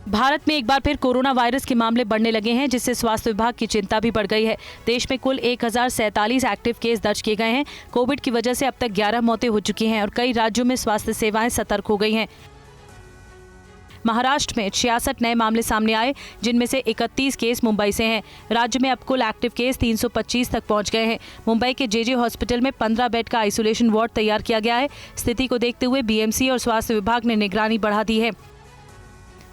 भारत में एक बार फिर कोरोना वायरस के मामले बढ़ने लगे हैं, जिससे स्वास्थ्य विभाग की चिंता भी बढ़ गई है। देश में कुल 1047 एक्टिव केस दर्ज किए गए हैं। कोविड की वजह से अब तक 11 मौतें हो चुकी हैं और कई राज्यों में स्वास्थ्य सेवाएं सतर्क हो गई हैं। महाराष्ट्र में 66 नए मामले सामने आए, जिनमें से 31 केस मुंबई से हैं। राज्य में अब कुल एक्टिव केस 325 तक पहुंच गए हैं। मुंबई के जेजे हॉस्पिटल में 15 बेड का आइसोलेशन वार्ड तैयार किया गया है। स्थिति को देखते हुए बीएमसी और स्वास्थ्य विभाग ने निगरानी बढ़ा दी है।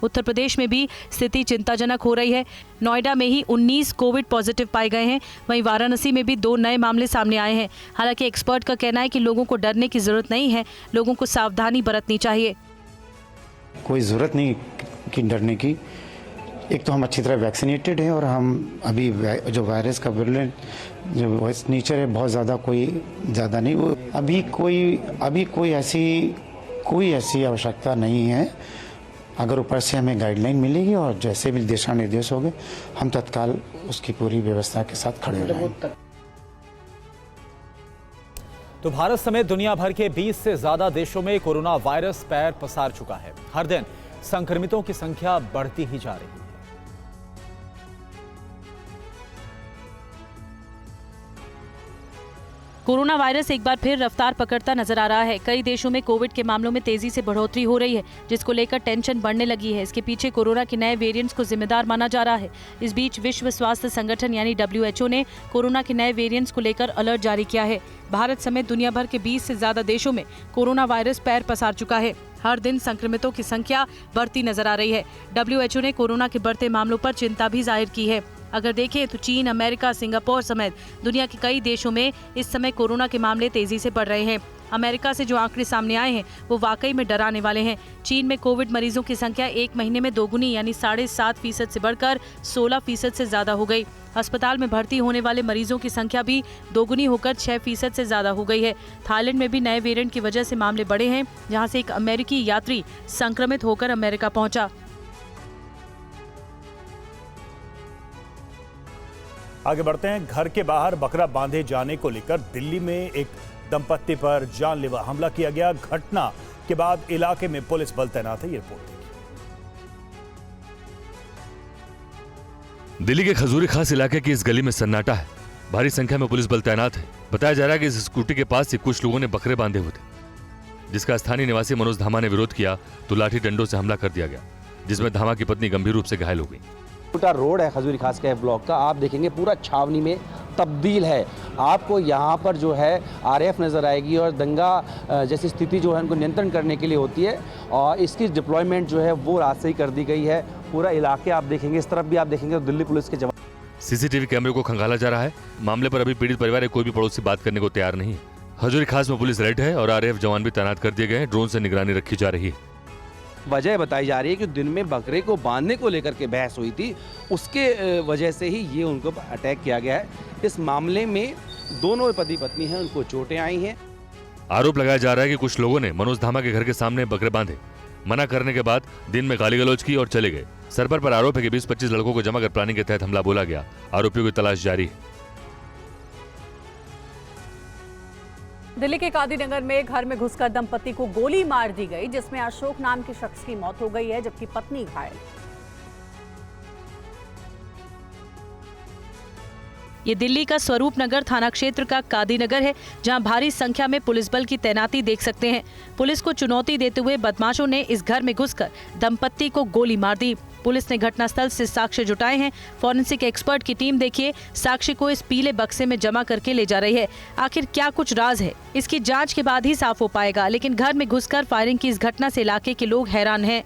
उत्तर प्रदेश में भी स्थिति चिंताजनक हो रही है। नोएडा में ही 19 कोविड पॉजिटिव पाए गए हैं। वहीं वाराणसी में भी 2 नए मामले सामने आए हैं। हालांकि एक्सपर्ट का कहना है कि लोगों को डरने की जरूरत नहीं है, लोगों को सावधानी बरतनी चाहिए। कोई ज़रूरत नहीं कि डरने की। एक तो हम अच्छी तरह वैक्सीनेटेड हैं और हम अभी जो वायरस का विरुलेंट जो नेचर है बहुत ज़्यादा नहीं, वो अभी कोई ऐसी आवश्यकता नहीं है। अगर ऊपर से हमें गाइडलाइन मिलेगी और जैसे भी दिशा निर्देश होंगे, हम तत्काल उसकी पूरी व्यवस्था के साथ खड़े रहेंगे। तो भारत समेत दुनिया भर के 20 से ज्यादा देशों में कोरोना वायरस पैर पसार चुका है। हर दिन संक्रमितों की संख्या बढ़ती ही जा रही है। कोरोना वायरस एक बार फिर रफ्तार पकड़ता नजर आ रहा है। कई देशों में कोविड के मामलों में तेजी से बढ़ोतरी हो रही है, जिसको लेकर टेंशन बढ़ने लगी है। इसके पीछे कोरोना के नए वेरिएंट्स को जिम्मेदार माना जा रहा है। इस बीच विश्व स्वास्थ्य संगठन यानी WHO ने कोरोना के नए वेरिएंट्स को लेकर अलर्ट जारी किया है। भारत समेत दुनिया भर के 20 से ज्यादा देशों में कोरोना वायरस पैर पसार चुका है। हर दिन संक्रमितों की संख्या बढ़ती नजर आ रही है। WHO ने कोरोना के बढ़ते मामलों पर चिंता भी जाहिर की है। अगर देखें तो चीन, अमेरिका, सिंगापुर समेत दुनिया के कई देशों में इस समय कोरोना के मामले तेजी से बढ़ रहे हैं। अमेरिका से जो आंकड़े सामने आए हैं वो वाकई में डराने वाले हैं। चीन में कोविड मरीजों की संख्या एक महीने में दोगुनी यानी 7.5% से बढ़कर 16% से ज्यादा हो गई। अस्पताल में भर्ती होने वाले मरीजों की संख्या भी दोगुनी होकर 6% से ज्यादा हो गई है। थाईलैंड में भी नए वेरिएंट की वजह से मामले बढ़े हैं, जहां से एक अमेरिकी यात्री संक्रमित होकर अमेरिका पहुंचा। आगे बढ़ते हैं। घर के बाहर बकरा बांधे जाने को लेकर दिल्ली में एक दंपत्ति पर जानलेवा हमला किया गया। घटना के बाद इलाके में पुलिस बल तैनात है। ये रिपोर्ट दिल्ली के खजूरी खास इलाके की इस गली में सन्नाटा है। भारी संख्या में पुलिस बल तैनात है। बताया जा रहा है कि इस स्कूटी के पास से कुछ लोगों ने बकरे बांधे हुए थे, जिसका स्थानीय निवासी मनोज धामा ने विरोध किया तो लाठी डंडों से हमला कर दिया गया, जिसमें धामा की पत्नी गंभीर रूप से घायल हो गई। छोटा रोड है खजूरी खास के ब्लॉक का, आप देखेंगे पूरा छावनी में तब्दील है। आपको यहाँ पर जो है RF नज़र आएगी और दंगा जैसी स्थिति जो है उनको नियंत्रण करने के लिए होती है, और इसकी डिप्लॉयमेंट जो है वो रात से ही कर दी गई है। पूरा इलाके आप देखेंगे, इस तरफ भी आप देखेंगे तो दिल्ली पुलिस के जवान। CCTV कैमरे को खंगाला जा रहा है। मामले पर अभी पीड़ित परिवार कोई भी पड़ोसी बात करने को तैयार नहीं है। खजूरी खास में पुलिस रेड है और RF जवान भी तैनात कर दिए गए हैं। ड्रोन से निगरानी रखी जा रही है। वजह बताई जा रही है कि दिन में बकरे को बांधने को लेकर के बहस हुई थी, उसके वजह से ही ये उनको अटैक किया गया है। इस मामले में दोनों पति पत्नी हैं, उनको चोटें आई हैं। आरोप लगाया जा रहा है कि कुछ लोगों ने मनोज धामा के घर के सामने बकरे बांधे। मना करने के बाद दिन में गाली गलौज की और चले गए। सरपर पर आरोप है कि 20-25 लड़कों को जमा कर प्लानिंग के तहत हमला बोला गया। आरोपियों की तलाश जारी है। दिल्ली के कादीनगर में घर में घुसकर दंपति को गोली मार दी गई, जिसमें अशोक नाम के शख्स की मौत हो गई है, जबकि पत्नी घायल। ये दिल्ली का स्वरूप नगर थाना क्षेत्र का कादीनगर है, जहां भारी संख्या में पुलिस बल की तैनाती देख सकते हैं। पुलिस को चुनौती देते हुए बदमाशों ने इस घर में घुसकर दंपत्ति को गोली मार दी। पुलिस ने घटनास्थल से साक्ष्य जुटाए हैं। फॉरेंसिक एक्सपर्ट की टीम देखिए साक्ष्य को इस पीले बक्से में जमा करके ले जा रही है। आखिर क्या कुछ राज है, इसकी जांच के बाद ही साफ हो पाएगा। लेकिन घर में घुसकर फायरिंग की इस घटना से इलाके के लोग हैरान हैं।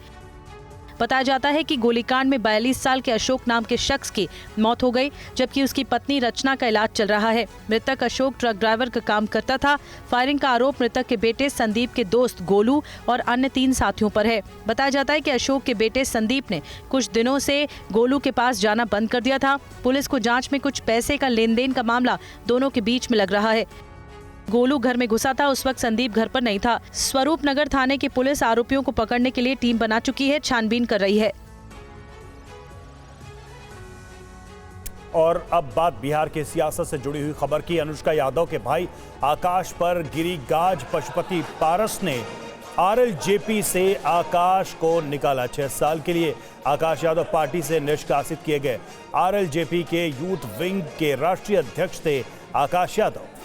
बताया जाता है कि गोलीकांड में 42 साल के अशोक नाम के शख्स की मौत हो गई, जबकि उसकी पत्नी रचना का इलाज चल रहा है। मृतक अशोक ट्रक ड्राइवर का काम करता था। फायरिंग का आरोप मृतक के बेटे संदीप के दोस्त गोलू और अन्य 3 साथियों पर है। बताया जाता है कि अशोक के बेटे संदीप ने कुछ दिनों से गोलू के पास जाना बंद कर दिया था। पुलिस को जांच में कुछ पैसे का लेन देन का मामला दोनों के बीच में लग रहा है। गोलू घर में घुसा था, उस वक्त संदीप घर पर नहीं था। स्वरूप नगर थाने की पुलिस आरोपियों को पकड़ने के लिए टीम बना चुकी है, छानबीन कर रही है। और अब बात बिहार के सियासत से जुड़ी हुई खबर की। अनुष्का यादव के भाई आकाश पर गिरी गाज। पशुपति पारस ने RLJP से आकाश को निकाला। 6 साल के लिए आकाश यादव पार्टी से निष्कासित किए गए। RLJP के यूथ विंग के राष्ट्रीय अध्यक्ष थे आकाश यादव।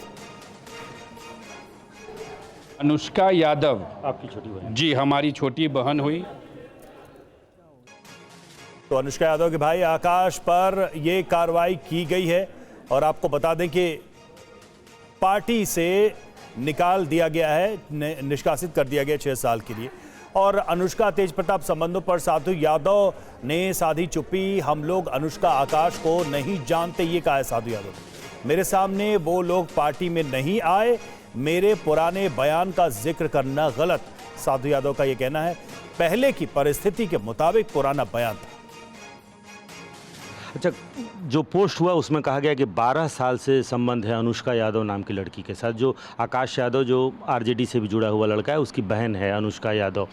अनुष्का यादव आपकी छोटी बहन? जी, हमारी छोटी बहन हुई। तो अनुष्का यादव के भाई आकाश पर ये कार्रवाई की गई है और आपको बता दें कि पार्टी से निकाल दिया गया है, निष्कासित कर दिया गया 6 साल के लिए। और अनुष्का तेज प्रताप संबंधों पर साधु यादव ने साधी चुप्पी। हम लोग अनुष्का आकाश को नहीं जानते, ये कहा है साधु यादव। मेरे सामने वो लोग पार्टी में नहीं आए, मेरे पुराने बयान का जिक्र करना गलत। साधु यादव का यह कहना है, पहले की परिस्थिति के मुताबिक पुराना बयान था। अच्छा, जो पोस्ट हुआ उसमें कहा गया कि 12 साल से संबंध है अनुष्का यादव नाम की लड़की के साथ। जो आकाश यादव जो RJD से भी जुड़ा हुआ लड़का है, उसकी बहन है अनुष्का यादव।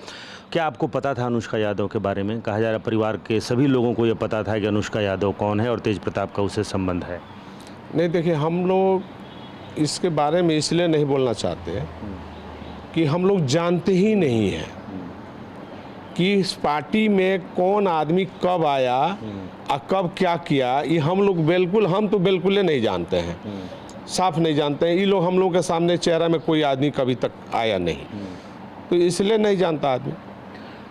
क्या आपको पता था अनुष्का यादव के बारे में? कहा जा रहा परिवार के सभी लोगों को यह पता था कि अनुष्का यादव कौन है और तेज प्रताप का उससे संबंध है। नहीं, देखिए, हम लोग इसके बारे में इसलिए नहीं बोलना चाहते कि हम लोग जानते ही नहीं हैं कि इस पार्टी में कौन आदमी कब आया और कब क्या किया। ये हम तो बिल्कुल ही नहीं जानते हैं, साफ नहीं जानते हैं। ये लोग हम लोग के सामने चेहरा में कोई आदमी कभी तक आया नहीं, तो इसलिए नहीं जानता आदमी।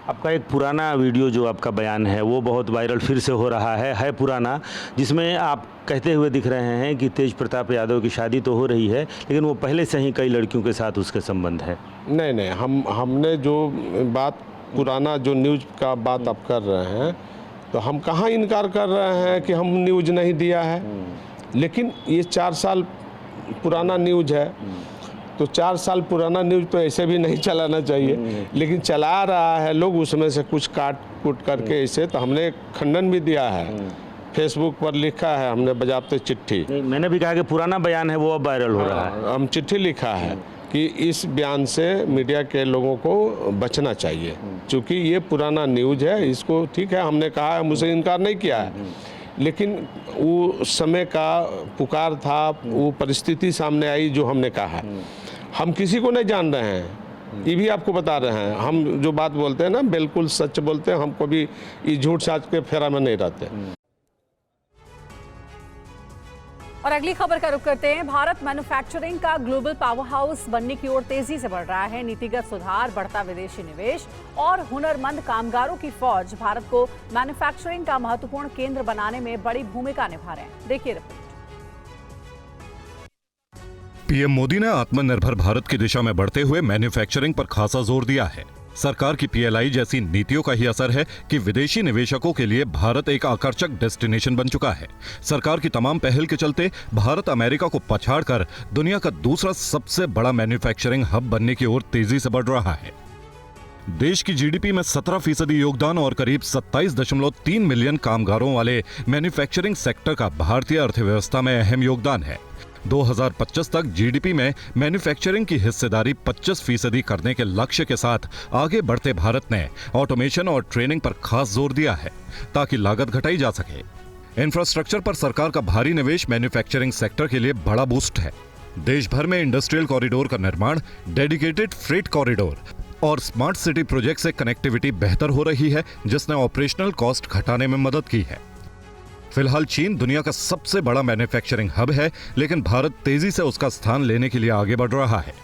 आपका एक पुराना वीडियो जो आपका बयान है वो बहुत वायरल फिर से हो रहा है पुराना, जिसमें आप कहते हुए दिख रहे हैं कि तेज प्रताप यादव की शादी तो हो रही है लेकिन वो पहले से ही कई लड़कियों के साथ उसके संबंध है। नहीं, हमने जो बात पुराना जो न्यूज़ का बात आप कर रहे हैं तो हम कहाँ इनकार कर रहे हैं कि हम न्यूज़ नहीं दिया है, लेकिन ये 4 साल पुराना न्यूज़ है तो 4 साल पुराना न्यूज़ तो ऐसे भी नहीं चलाना चाहिए, लेकिन चला रहा है लोग, उसमें से कुछ काट कूट करके ऐसे, तो हमने खंडन भी दिया है, फेसबुक पर लिखा है हमने बजाते चिट्ठी। मैंने भी कहा कि पुराना बयान है वो अब वायरल हो रहा है। हम चिट्ठी लिखा है कि इस बयान से मीडिया के लोगों को बचना चाहिए, क्योंकि ये पुराना न्यूज़ है। इसको ठीक है, हमने कहा है, मुझे इनकार नहीं किया है, लेकिन वो समय का पुकार था, वो परिस्थिति सामने आई जो हमने कहा। हम किसी को नहीं जान रहे हैं, ये भी आपको बता रहे हैं। हम जो बात बोलते हैं ना बिल्कुल सच बोलते हैं, हम कभी ये झूठ साच के फेरा में नहीं रहते। और अगली खबर का रुख करते हैं। भारत मैन्युफैक्चरिंग का ग्लोबल पावर हाउस बनने की ओर तेजी से बढ़ रहा है। नीतिगत सुधार, बढ़ता विदेशी निवेश और हुनरमंद कामगारों की फौज भारत को मैन्युफैक्चरिंग का महत्वपूर्ण केंद्र बनाने में बड़ी भूमिका निभा रहे हैं। देखिए रिपोर्ट। पीएम मोदी ने आत्मनिर्भर भारत की दिशा में बढ़ते हुए मैन्युफैक्चरिंग पर खासा जोर दिया है। सरकार की पीएलआई जैसी नीतियों का ही असर है कि विदेशी निवेशकों के लिए भारत एक आकर्षक डेस्टिनेशन बन चुका है। सरकार की तमाम पहल के चलते भारत अमेरिका को पछाड़कर दुनिया का दूसरा सबसे बड़ा मैन्युफैक्चरिंग हब बनने की ओर तेजी से बढ़ रहा है। देश की जीडीपी में 17% योगदान और करीब 27.3 मिलियन कामगारों वाले मैन्युफैक्चरिंग सेक्टर का भारतीय अर्थव्यवस्था में अहम योगदान है। 2025 तक जीडीपी में मैन्युफैक्चरिंग की हिस्सेदारी 25% करने के लक्ष्य के साथ आगे बढ़ते भारत ने ऑटोमेशन और ट्रेनिंग पर खास जोर दिया है ताकि लागत घटाई जा सके। इंफ्रास्ट्रक्चर पर सरकार का भारी निवेश मैन्युफैक्चरिंग सेक्टर के लिए बड़ा बूस्ट है। देश भर में इंडस्ट्रियल कॉरिडोर का निर्माण, डेडिकेटेड फ्रेट कॉरिडोर और स्मार्ट सिटी प्रोजेक्ट से कनेक्टिविटी बेहतर हो रही है, जिसने ऑपरेशनल कॉस्ट घटाने में मदद की है। फिलहाल चीन दुनिया का सबसे बड़ा मैन्युफैक्चरिंग हब है, लेकिन भारत तेजी से उसका स्थान लेने के लिए आगे बढ़ रहा है।